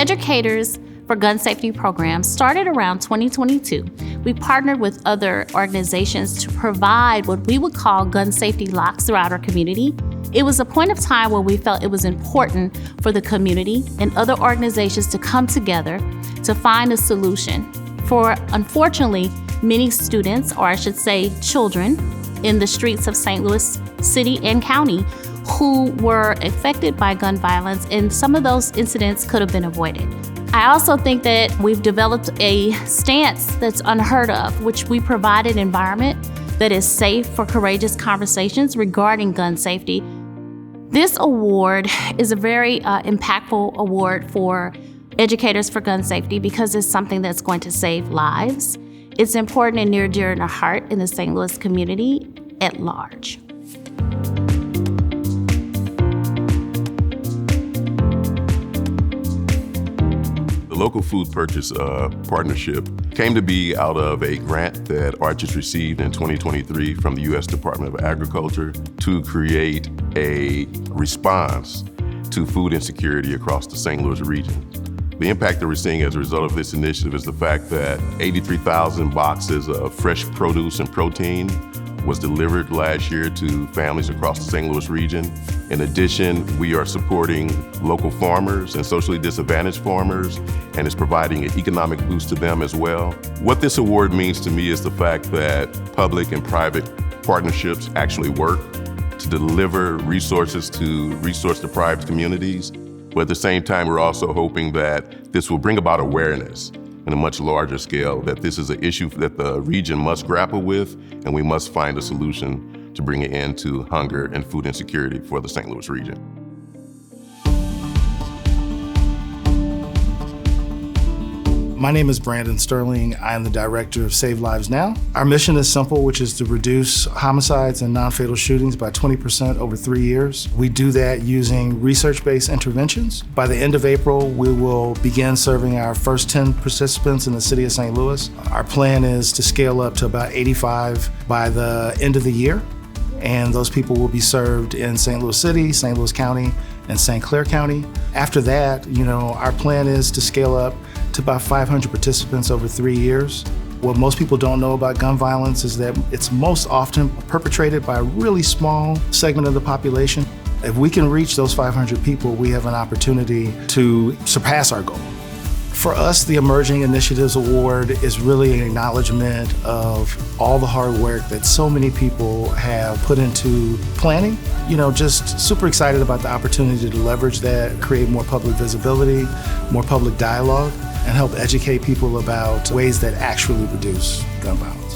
Educators for Gun Safety Program started around 2022. We partnered with other organizations to provide what we would call gun safety locks throughout our community. It was a point of time where we felt it was important for the community and other organizations to come together to find a solution for, unfortunately, many students, or I should say children, in the streets of St. Louis City and County who were affected by gun violence, and some of those incidents could have been avoided. I also think that we've developed a stance that's unheard of, which we provide an environment that is safe for courageous conversations regarding gun safety. This award is a very impactful award for educators for gun safety because it's something that's going to save lives. It's important and near dear in our heart in the St. Louis community at large. The local food purchase partnership came to be out of a grant that Arches received in 2023 from the U.S. Department of Agriculture to create a response to food insecurity across the St. Louis region. The impact that we're seeing as a result of this initiative is the fact that 83,000 boxes of fresh produce and protein was delivered last year to families across the St. Louis region. In addition, we are supporting local farmers and socially disadvantaged farmers, and it's providing an economic boost to them as well. What this award means to me is the fact that public and private partnerships actually work to deliver resources to resource-deprived communities. But at the same time, we're also hoping that this will bring about awareness on a much larger scale, that this is an issue that the region must grapple with, and we must find a solution to bring an end to hunger and food insecurity for the St. Louis region. My name is Brandon Sterling. I am the director of Save Lives Now. Our mission is simple, which is to reduce homicides and non-fatal shootings by 20% over 3 years. We do that using research-based interventions. By the end of April, we will begin serving our first 10 participants in the city of St. Louis. Our plan is to scale up to about 85 by the end of the year, and those people will be served in St. Louis City, St. Louis County, and St. Clair County. After that, our plan is to scale up to about 500 participants over 3 years. What most people don't know about gun violence is that it's most often perpetrated by a really small segment of the population. If we can reach those 500 people, we have an opportunity to surpass our goal. For us, the Emerging Initiatives Award is really an acknowledgement of all the hard work that so many people have put into planning. Just super excited about the opportunity to leverage that, create more public visibility, more public dialogue, and help educate people about ways that actually reduce gun violence.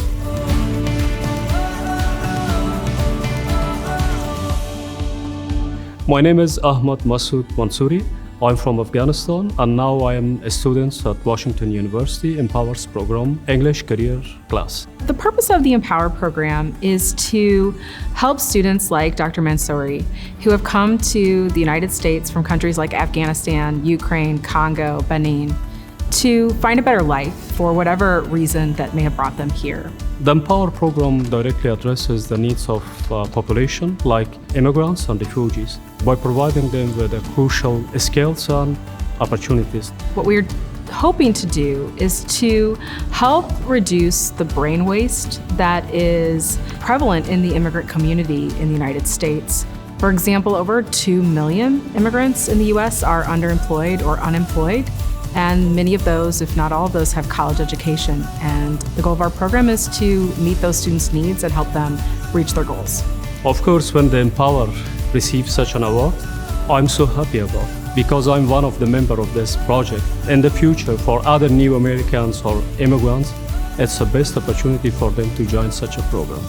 My name is Ahmad Masood Mansouri. I'm from Afghanistan, and now I am a student at Washington University Empowers program, English career class. The purpose of the Empower program is to help students like Dr. Mansouri, who have come to the United States from countries like Afghanistan, Ukraine, Congo, Benin, to find a better life for whatever reason that may have brought them here. The Empower program directly addresses the needs of population like immigrants and refugees by providing them with the crucial skills and opportunities. What we're hoping to do is to help reduce the brain waste that is prevalent in the immigrant community in the United States. For example, over 2 million immigrants in the US are underemployed or unemployed. And many of those, if not all of those, have college education. And the goal of our program is to meet those students' needs and help them reach their goals. Of course, when the Empower receives such an award, I'm so happy about it because I'm one of the members of this project. In the future, for other new Americans or immigrants, it's the best opportunity for them to join such a program.